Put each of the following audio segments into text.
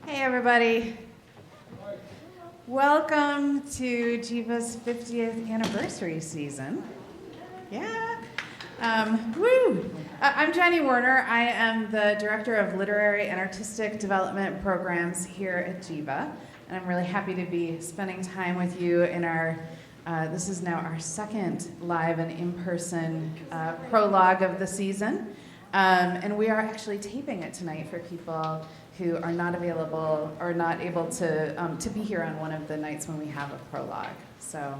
Hey everybody. Welcome to Geva's 50th anniversary season. Yeah. Woo! I'm Jenni Werner. I am the Director of Literary and Artistic Development Programs here at Geva. And I'm really happy to be spending time with you in our, this is now our second live and in-person prologue of the season. And we are actually taping it tonight for people who are not available or not able to be here on one of the nights when we have a prologue. So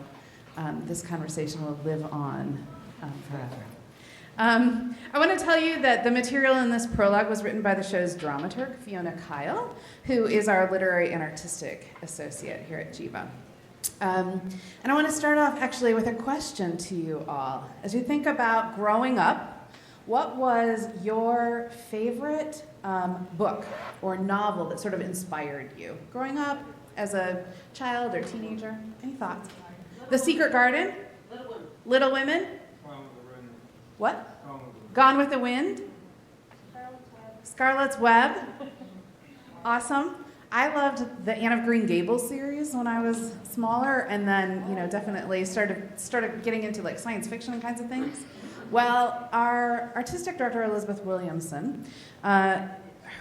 this conversation will live on forever. I want to tell you that the material in this prologue was written by the show's dramaturg, Fiona, who is our literary and artistic associate here at Geva. And I want to start off actually with a question to you all. As you think about growing up, what was your favorite book or novel that sort of inspired you? Growing up as a child or teenager? Any thoughts? The Secret Garden? Little Women? What? Gone with the Wind? Scarlet's Web. Awesome. I loved the Anne of Green Gables series when I was smaller, and then definitely started getting into like science fiction and kinds of things. Well, our artistic director, Elizabeth Williamson,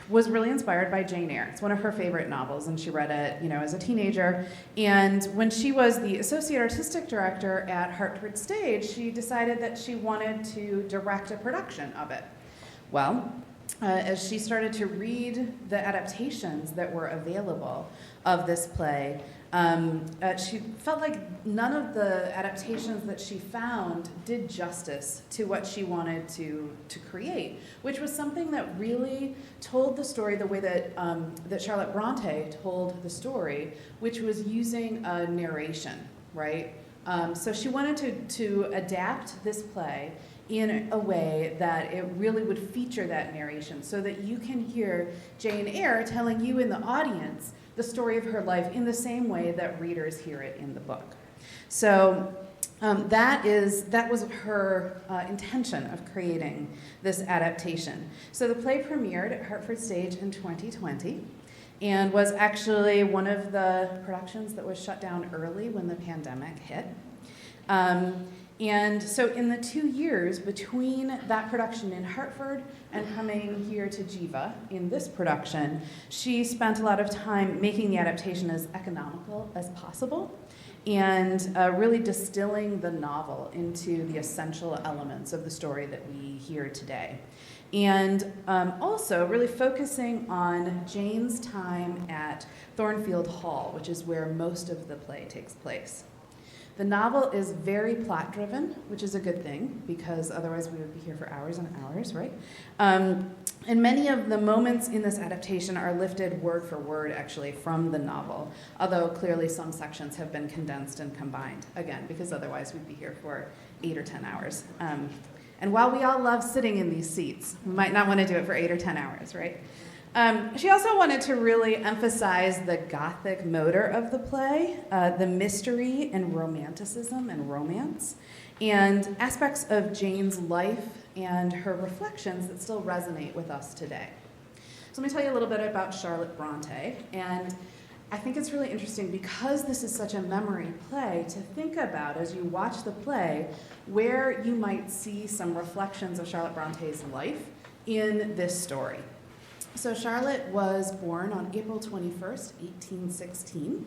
was really inspired by Jane Eyre. It's one of her favorite novels, and she read it, as a teenager. And when she was the associate artistic director at Hartford Stage, she decided that she wanted to direct a production of it. Well, as she started to read the adaptations that were available of this play, she felt like none of the adaptations that she found did justice to what she wanted to create, which was something that really told the story the way that Charlotte Brontë told the story, which was using a narration, right? So she wanted to adapt this play in a way that it really would feature that narration so that you can hear Jane Eyre telling you in the audience the story of her life in the same way that readers hear it in the book. So that was her intention of creating this adaptation. So the play premiered at Hartford Stage in 2020 and was actually one of the productions that was shut down early when the pandemic hit. And so in the 2 years between that production in Hartford and coming here to Geva in this production, she spent a lot of time making the adaptation as economical as possible and really distilling the novel into the essential elements of the story that we hear today. And also really focusing on Jane's time at Thornfield Hall, which is where most of the play takes place. The novel is very plot-driven, which is a good thing, because otherwise we would be here for hours and hours, right? And many of the moments in this adaptation are lifted word for word, actually, from the novel, although clearly some sections have been condensed and combined, again, because otherwise we'd be here for 8 or 10 hours. And while we all love sitting in these seats, we might not want to do it for 8 or 10 hours, right? She also wanted to really emphasize the Gothic motor of the play, the mystery and romanticism and romance, and aspects of Jane's life and her reflections that still resonate with us today. So let me tell you a little bit about Charlotte Brontë, and I think it's really interesting because this is such a memory play to think about as you watch the play where you might see some reflections of Charlotte Bronte's life in this story. So Charlotte was born on April 21st, 1816,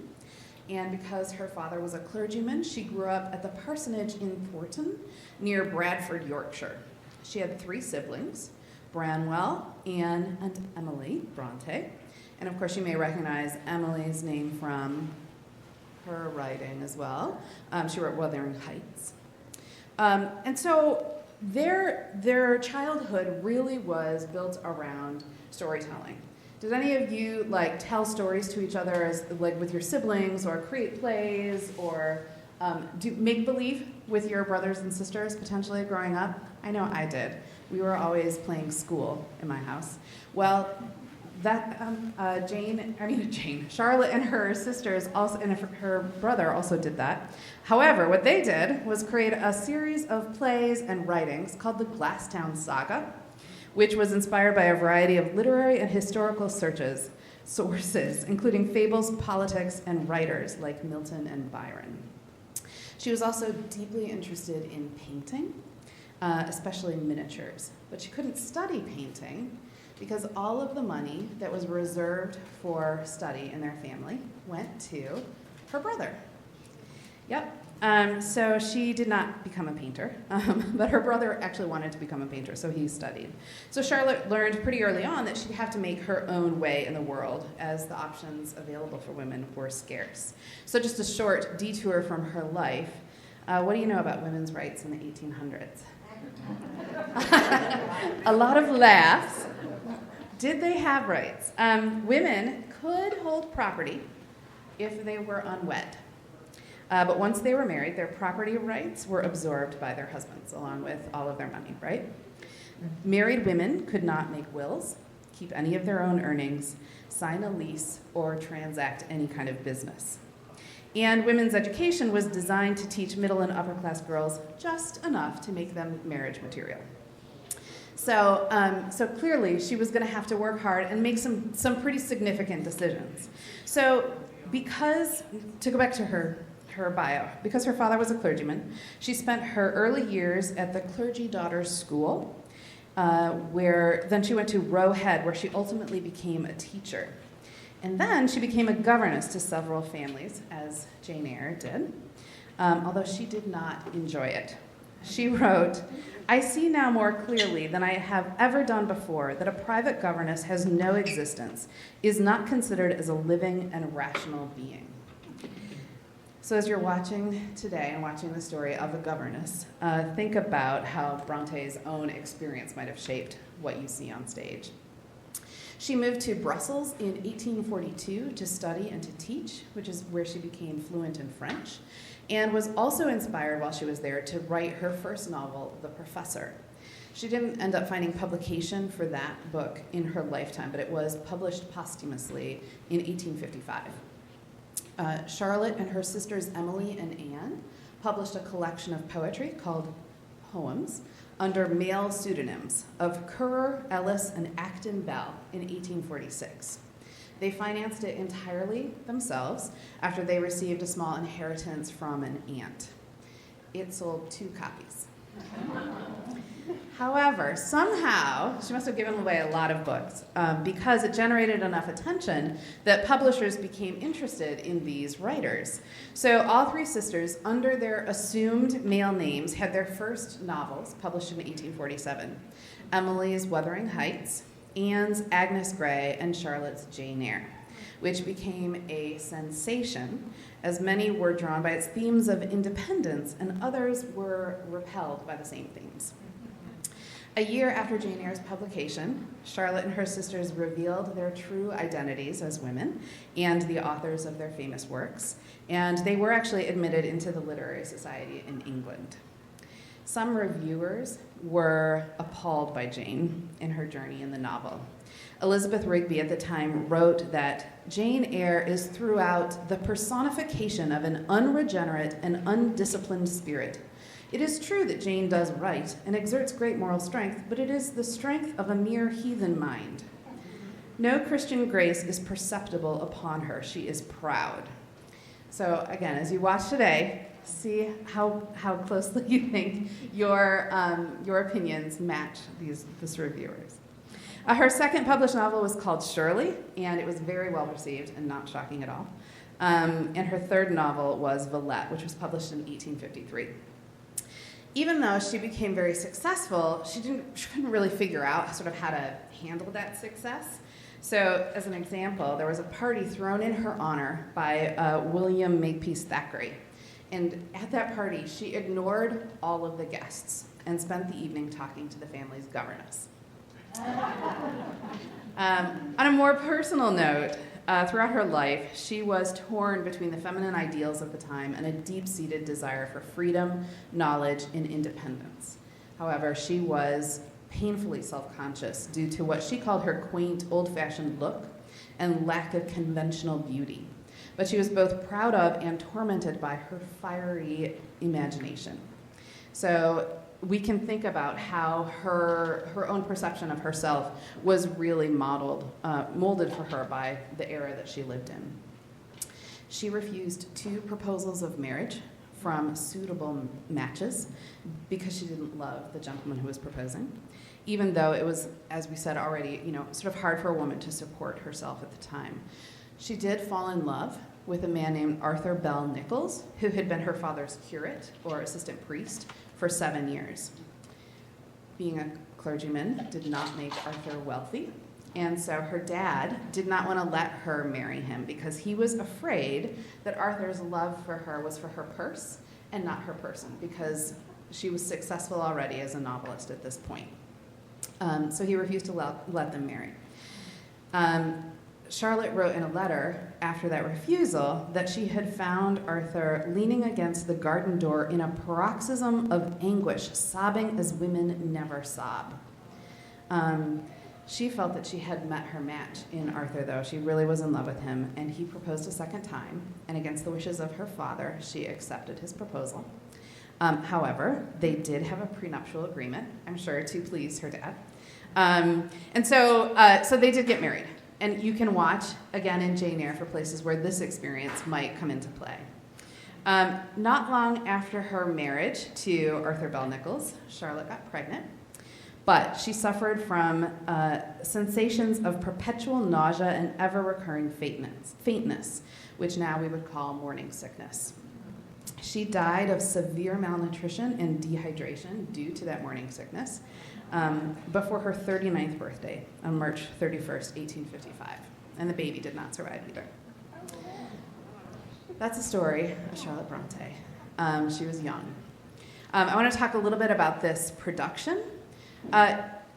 and because her father was a clergyman, she grew up at the parsonage in Thornton near Bradford, Yorkshire. She had 3 siblings, Branwell, Anne, and Emily Brontë. And of course you may recognize Emily's name from her writing as well. She wrote Wuthering Heights. And so their childhood really was built around storytelling. Did any of you tell stories to each other as with your siblings, or create plays, or do make-believe with your brothers and sisters potentially growing up? I know I did. We were always playing school in my house. Well, that Charlotte and her sisters also, and her brother also did that. However, what they did was create a series of plays and writings called the Glasstown Saga, which was inspired by a variety of literary and historical searches. sources, including fables, politics, and writers like Milton and Byron. She was also deeply interested in painting, especially miniatures. But she couldn't study painting because all of the money that was reserved for study in their family went to her brother. Yep. So she did not become a painter, but her brother actually wanted to become a painter, so he studied. So Charlotte learned pretty early on that she'd have to make her own way in the world, as the options available for women were scarce. So just a short detour from her life. What do you know about women's rights in the 1800s? A lot of laughs. Did they have rights? Women could hold property if they were unwed. But once they were married, their property rights were absorbed by their husbands, along with all of their money, right? Married women could not make wills, keep any of their own earnings, sign a lease, or transact any kind of business. And women's education was designed to teach middle and upper class girls just enough to make them marriage material. So clearly, she was going to have to work hard and make some pretty significant decisions. So to go back to her bio, because her father was a clergyman, she spent her early years at the Clergy Daughters School, where then she went to Roe Head, where she ultimately became a teacher. And then she became a governess to several families, as Jane Eyre did, although she did not enjoy it. She wrote, "I see now more clearly than I have ever done before that a private governess has no existence, is not considered as a living and rational being." So as you're watching today and watching the story of a governess, think about how Bronte's own experience might have shaped what you see on stage. She moved to Brussels in 1842 to study and to teach, which is where she became fluent in French, and was also inspired while she was there to write her first novel, The Professor. She didn't end up finding publication for that book in her lifetime, but it was published posthumously in 1855. Charlotte and her sisters Emily and Anne published a collection of poetry called Poems under male pseudonyms of Currer, Ellis, and Acton Bell in 1846. They financed it entirely themselves after they received a small inheritance from an aunt. It sold 2 copies. However, somehow, she must have given away a lot of books because it generated enough attention that publishers became interested in these writers. So all 3 sisters, under their assumed male names, had their first novels published in 1847. Emily's Wuthering Heights, Anne's Agnes Grey, and Charlotte's Jane Eyre, which became a sensation, as many were drawn by its themes of independence and others were repelled by the same themes. A year after Jane Eyre's publication, Charlotte and her sisters revealed their true identities as women and the authors of their famous works, and they were actually admitted into the Literary Society in England. Some reviewers were appalled by Jane in her journey in the novel. Elizabeth Rigby at the time wrote that Jane Eyre is throughout the personification of an unregenerate and undisciplined spirit. It is true that Jane does right and exerts great moral strength, but it is the strength of a mere heathen mind. No Christian grace is perceptible upon her. She is proud. So again, as you watch today, see how closely you think your opinions match these reviewers. Her second published novel was called Shirley, and it was very well received and not shocking at all. And her third novel was Villette, which was published in 1853. Even though she became very successful, she couldn't really figure out sort of how to handle that success. So, as an example, there was a party thrown in her honor by William Makepeace Thackeray. And at that party, she ignored all of the guests and spent the evening talking to the family's governess. On a more personal note, throughout her life, she was torn between the feminine ideals of the time and a deep-seated desire for freedom, knowledge, and independence. However, she was painfully self-conscious due to what she called her quaint, old-fashioned look and lack of conventional beauty. But she was both proud of and tormented by her fiery imagination. So we can think about how her own perception of herself was really molded for her by the era that she lived in. She refused 2 proposals of marriage from suitable matches because she didn't love the gentleman who was proposing, even though it was, as we said already, sort of hard for a woman to support herself at the time. She did fall in love with a man named Arthur Bell Nichols, who had been her father's curate or assistant priest for 7 years. Being a clergyman did not make Arthur wealthy, and so her dad did not want to let her marry him because he was afraid that Arthur's love for her was for her purse and not her person, because she was successful already as a novelist at this point. So he refused to let them marry. Charlotte wrote in a letter after that refusal that she had found Arthur leaning against the garden door in a paroxysm of anguish, sobbing as women never sob. She felt that she had met her match in Arthur, though. She really was in love with him, and he proposed a second time, and against the wishes of her father, she accepted his proposal. However, they did have a prenuptial agreement, I'm sure, to please her dad. And so they did get married. And you can watch, again, in Jane Eyre for places where this experience might come into play. Not long after her marriage to Arthur Bell Nichols, Charlotte got pregnant, but she suffered from sensations of perpetual nausea and ever-recurring faintness, which now we would call morning sickness. She died of severe malnutrition and dehydration due to that morning sickness before her 39th birthday on March 31st, 1855. And the baby did not survive either. That's the story of Charlotte Brontë. She was young. I want to talk a little bit about this production.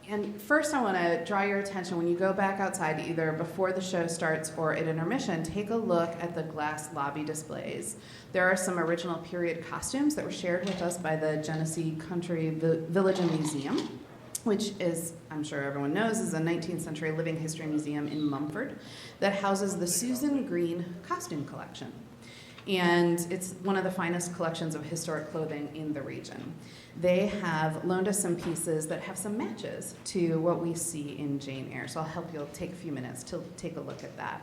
And first I want to draw your attention, when you go back outside, either before the show starts or at intermission, take a look at the glass lobby displays. There are some original period costumes that were shared with us by the Genesee Country Village and Museum, which is, I'm sure everyone knows, is a 19th century living history museum in Mumford that houses the Susan Green Costume Collection. And it's one of the finest collections of historic clothing in the region. They have loaned us some pieces that have some matches to what we see in Jane Eyre, so I'll help you take a few minutes to take a look at that.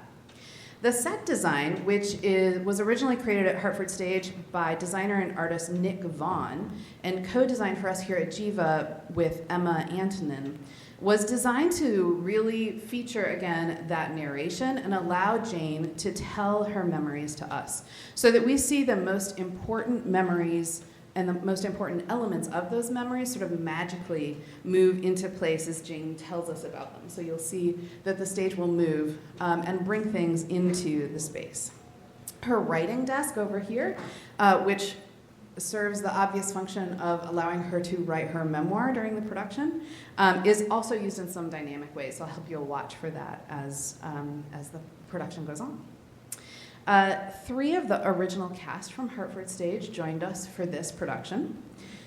The set design, which was originally created at Hartford Stage by designer and artist Nick Vaughan and co-designed for us here at Geva with Emma Antonin, was designed to really feature, again, that narration and allow Jane to tell her memories to us so that we see the most important memories and the most important elements of those memories sort of magically move into place as Jane tells us about them. So you'll see that the stage will move and bring things into the space. Her writing desk over here, which serves the obvious function of allowing her to write her memoir during the production, is also used in some dynamic ways. So I'll help you watch for that as the production goes on. 3 of the original cast from Hartford Stage joined us for this production.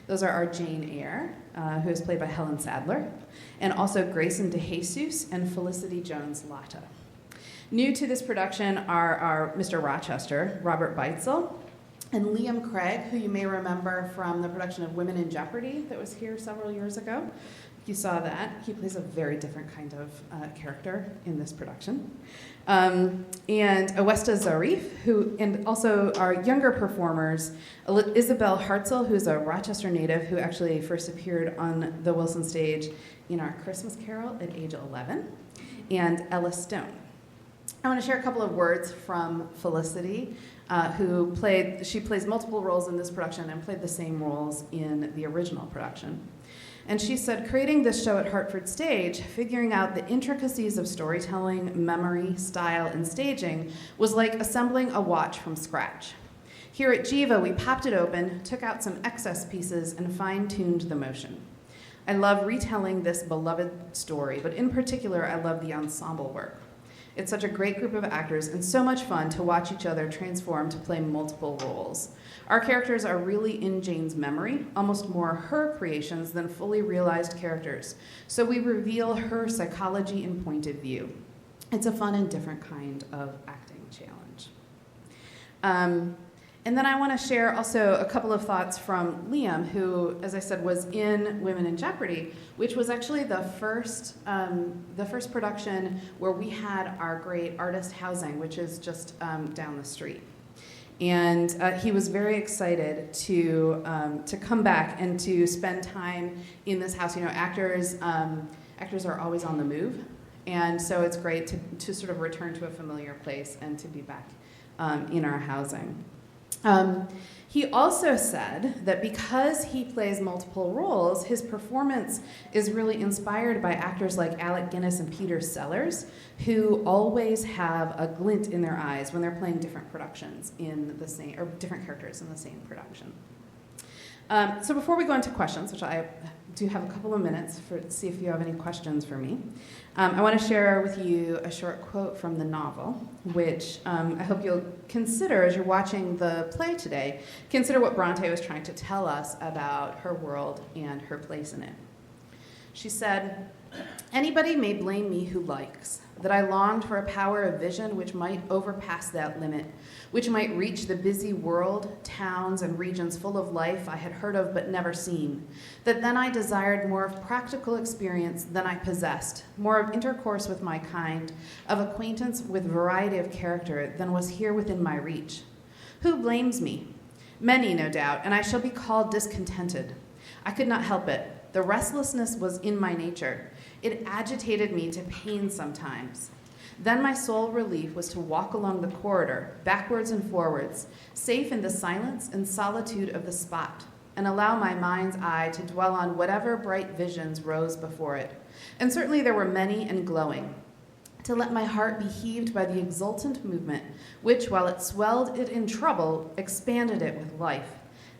Those are our Jane Eyre, who is played by Helen Sadler, and also Grayson DeJesus and Felicity Jones-Latta. New to this production are our Mr. Rochester, Robert Beitzel, and Liam Craig, who you may remember from the production of Women in Jeopardy that was here several years ago. You saw that. He plays a very different kind of character in this production. And Awesta Zarif, and also our younger performers, Isabel Hartzell, who's a Rochester native who actually first appeared on the Wilson stage in our Christmas Carol at age 11, and Ella Stone. I want to share a couple of words from Felicity, she plays multiple roles in this production and played the same roles in the original production. And she said, creating this show at Hartford Stage, figuring out the intricacies of storytelling, memory, style, and staging was like assembling a watch from scratch. Here at Geva, we popped it open, took out some excess pieces, and fine-tuned the motion. I love retelling this beloved story, but in particular, I love the ensemble work. It's such a great group of actors and so much fun to watch each other transform to play multiple roles. Our characters are really in Jane's memory, almost more her creations than fully realized characters. So we reveal her psychology and point of view. It's a fun and different kind of acting challenge. And then I want to share also a couple of thoughts from Liam, who, as I said, was in Women in Jeopardy, which was actually the first production where we had our great artist housing, which is just down the street. And he was very excited to come back and to spend time in this house. You know, actors are always on the move, and so it's great to sort of return to a familiar place and to be back in our housing. He also said that because he plays multiple roles, his performance is really inspired by actors like Alec Guinness and Peter Sellers, who always have a glint in their eyes when they're playing different productions in the same, or different characters in the same production. So before we go into questions, which I do have a couple of minutes to see if you have any questions for me, I want to share with you a short quote from the novel, which I hope you'll consider as you're watching the play today. Consider what Bronte was trying to tell us about her world and her place in it. She said, "Anybody may blame me who likes, that I longed for a power of vision which might overpass that limit, which might reach the busy world, towns and regions full of life I had heard of but never seen, that then I desired more of practical experience than I possessed, more of intercourse with my kind, of acquaintance with variety of character than was here within my reach. Who blames me? Many, no doubt, and I shall be called discontented. I could not help it. The restlessness was in my nature. It agitated me to pain sometimes. Then my sole relief was to walk along the corridor, backwards and forwards, safe in the silence and solitude of the spot, and allow my mind's eye to dwell on whatever bright visions rose before it. And certainly there were many and glowing. To let my heart be heaved by the exultant movement, which, while it swelled it in trouble, expanded it with life.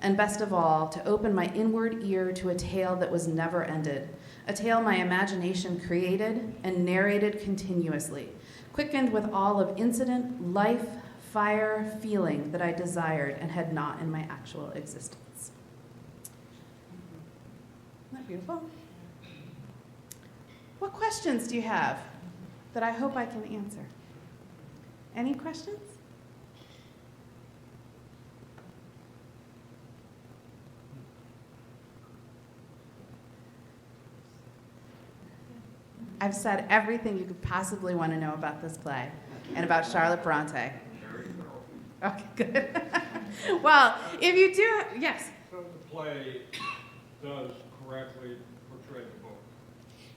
And best of all, to open my inward ear to a tale that was never ended, a tale my imagination created and narrated continuously, quickened with all of incident, life, fire, feeling that I desired and had not in my actual existence." Isn't that beautiful? What questions do you have that I hope I can answer? Any questions? I've said everything you could possibly want to know about this play and about Charlotte Brontë. Okay, good. Well, if you do, yes? So the play does correctly portray the book?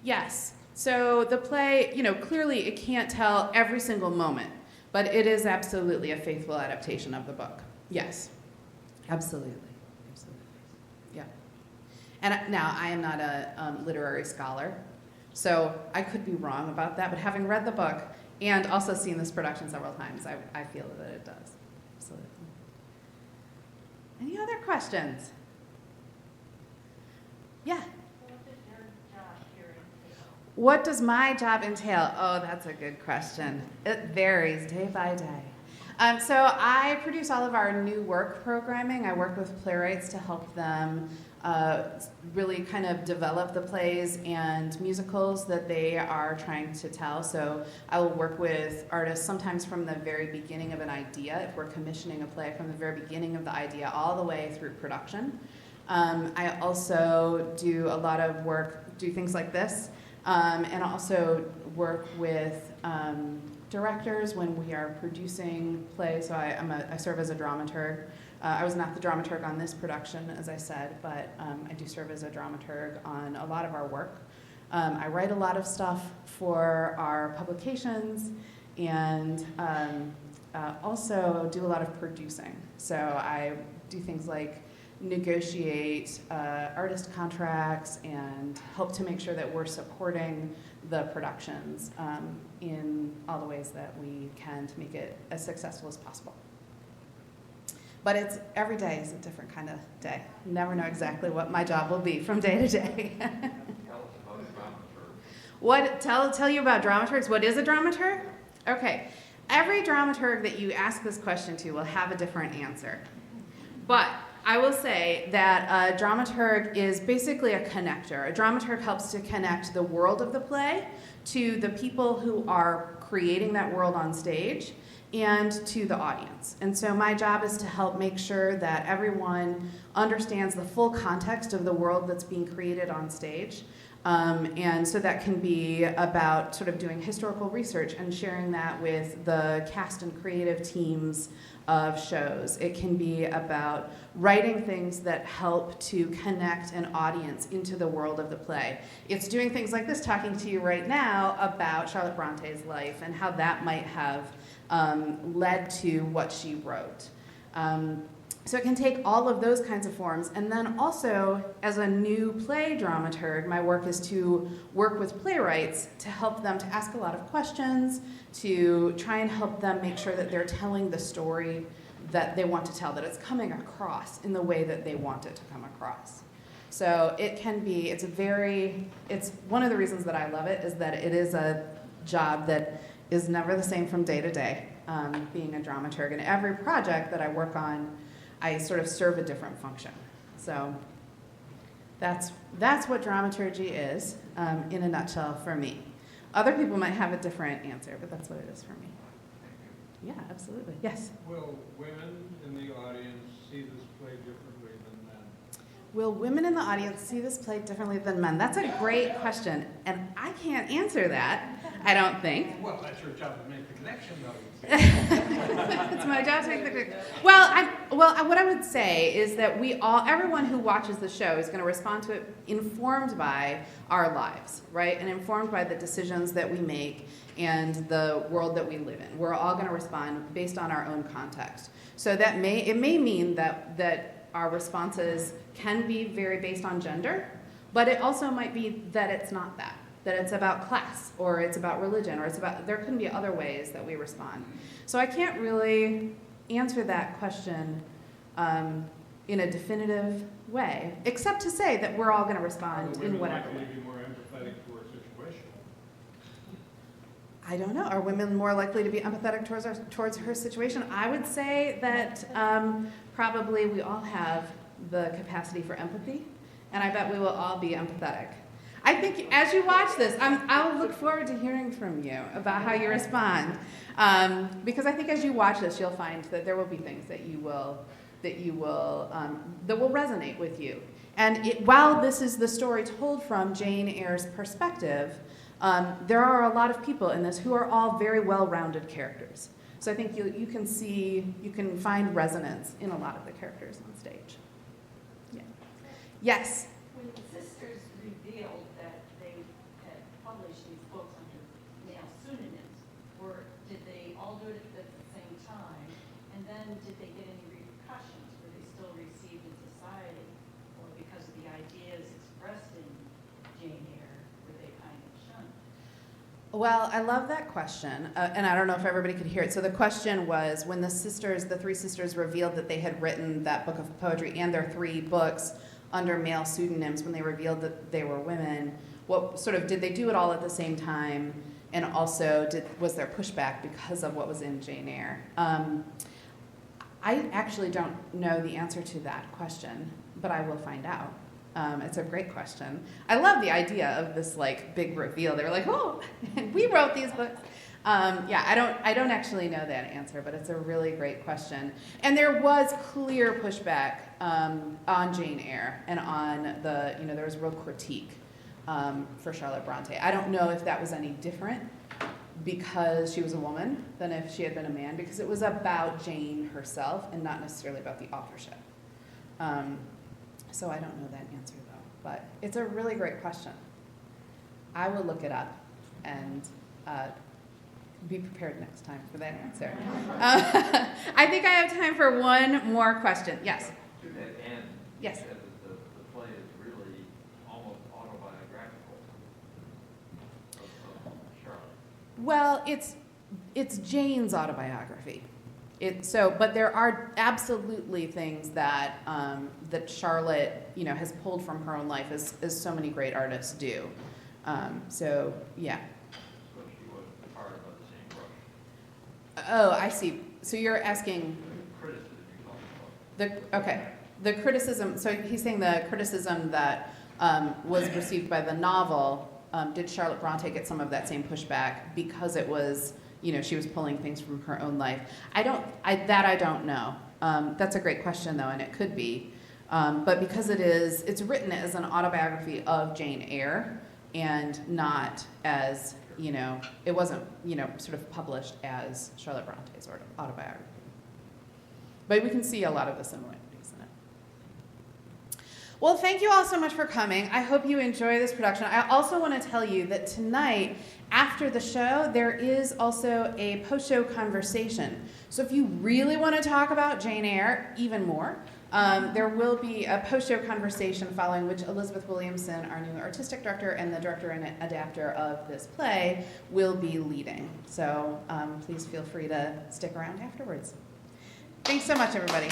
Yes. So the play, clearly it can't tell every single moment, but it is absolutely a faithful adaptation of the book. Yes. Absolutely. Absolutely. Yeah. And now, I am not a literary scholar, so I could be wrong about that, but having read the book and also seen this production several times, I feel that it does. Absolutely. Any other questions? Yeah? What does my job entail? Oh, that's a good question. It varies day by day. So I produce all of our new work programming. I work with playwrights to help them really kind of develop the plays and musicals that they are trying to tell. So I will work with artists sometimes from the very beginning of an idea, if we're commissioning a play, from the very beginning of the idea all the way through production. I also do a lot of work, do things like this, and also work with directors when we are producing plays. So I serve as a dramaturg. I was not the dramaturg on this production, as I said, but I do serve as a dramaturg on a lot of our work. I write a lot of stuff for our publications and also do a lot of producing. So I do things like negotiate artist contracts and help to make sure that we're supporting the productions in all the ways that we can to make it as successful as possible. But every day is a different kind of day. You never know exactly what my job will be from day to day. Tell us about dramaturg. Tell you about dramaturgs. What is a dramaturg? Okay. Every dramaturg that you ask this question to will have a different answer. But I will say that a dramaturg is basically a connector. A dramaturg helps to connect the world of the play to the people who are creating that world on stage and to the audience. And so my job is to help make sure that everyone understands the full context of the world that's being created on stage. And so that can be about sort of doing historical research and sharing that with the cast and creative teams of shows. It can be about writing things that help to connect an audience into the world of the play. It's doing things like this, talking to you right now about Charlotte Bronte's life and how that might have led to what she wrote. So it can take all of those kinds of forms. And then also, as a new play dramaturg, my work is to work with playwrights to help them to ask a lot of questions, to try and help them make sure that they're telling the story that they want to tell, that it's coming across in the way that they want it to come across. So it can be, it's one of the reasons that I love it is that it is a job that is never the same from day to day, being a dramaturg. And every project that I work on, I sort of serve a different function. So that's what dramaturgy is in a nutshell for me. Other people might have a different answer, but that's what it is for me. Yeah, absolutely. Yes? Will women in the audience see this play differently than men? Will women in the audience see this play differently than men? That's a great question, and I can't answer that, I don't think. Well, that's your job to make the connection, though. It's my job to make the connection. Well, what I would say is that everyone who watches the show is going to respond to it informed by our lives, right? And informed by the decisions that we make and the world that we live in. We're all going to respond based on our own context. So it may mean that our responses can be very based on gender, but it also might be that it's not that it's about class, or it's about religion, or there can be other ways that we respond. So I can't really answer that question in a definitive way, except to say that we're all going to respond in whatever way. Are women likely to be more empathetic towards situation? I don't know. Are women more likely to be empathetic towards her situation? I would say that probably we all have the capacity for empathy, and I bet we will all be empathetic. I think as you watch this, I'll look forward to hearing from you about how you respond, because I think as you watch this, you'll find that there will be things that will resonate with you. And while this is the story told from Jane Eyre's perspective, there are a lot of people in this who are all very well-rounded characters. So I think you can find resonance in a lot of the characters on stage. Yeah. Yes. When the sisters revealed that they had published these books under male pseudonyms, did they all do it at the same time? And then did they get any repercussions? Were they still received in society? Or because of the ideas expressed in Jane Eyre, were they kind of shunned? Well, I love that question, and I don't know if everybody could hear it. So the question was, when the three sisters revealed that they had written that book of poetry and their 3 books under male pseudonyms, when they revealed that they were women, did they do it all at the same time? And also, was there pushback because of what was in Jane Eyre? I actually don't know the answer to that question, but I will find out. It's a great question. I love the idea of this big reveal. They were like, "Oh, we wrote these books." I don't actually know that answer, but it's a really great question. And there was clear pushback on Jane Eyre and on there was real critique for Charlotte Brontë. I don't know if that was any different because she was a woman than if she had been a man, because it was about Jane herself and not necessarily about the authorship. So I don't know that answer, though. But it's a really great question. I will look it up and be prepared next time for that answer. I think I have time for one more question. Yes? To that end, yes. You said that the play is really almost autobiographical of Charlotte. Well, it's Jane's autobiography. But there are absolutely things that that Charlotte, has pulled from her own life, as so many great artists do. Yeah. So she was part of the same brush. Oh, I see. So you're asking The criticism you talked about. okay. The criticism, so he's saying the criticism that was received by the novel, did Charlotte Brontë get some of that same pushback because it was, she was pulling things from her own life? I don't know. That's a great question though, and it could be. But because it's written as an autobiography of Jane Eyre and not as, it wasn't, sort of published as Charlotte Bronte's autobiography. But we can see a lot of the similarities in it. Well, thank you all so much for coming. I hope you enjoy this production. I also want to tell you that tonight, after the show, there is also a post-show conversation. So if you really want to talk about Jane Eyre even more, there will be a post-show conversation following which Elizabeth Williamson, our new artistic director and the director and adapter of this play, will be leading. So please feel free to stick around afterwards. Thanks so much, everybody.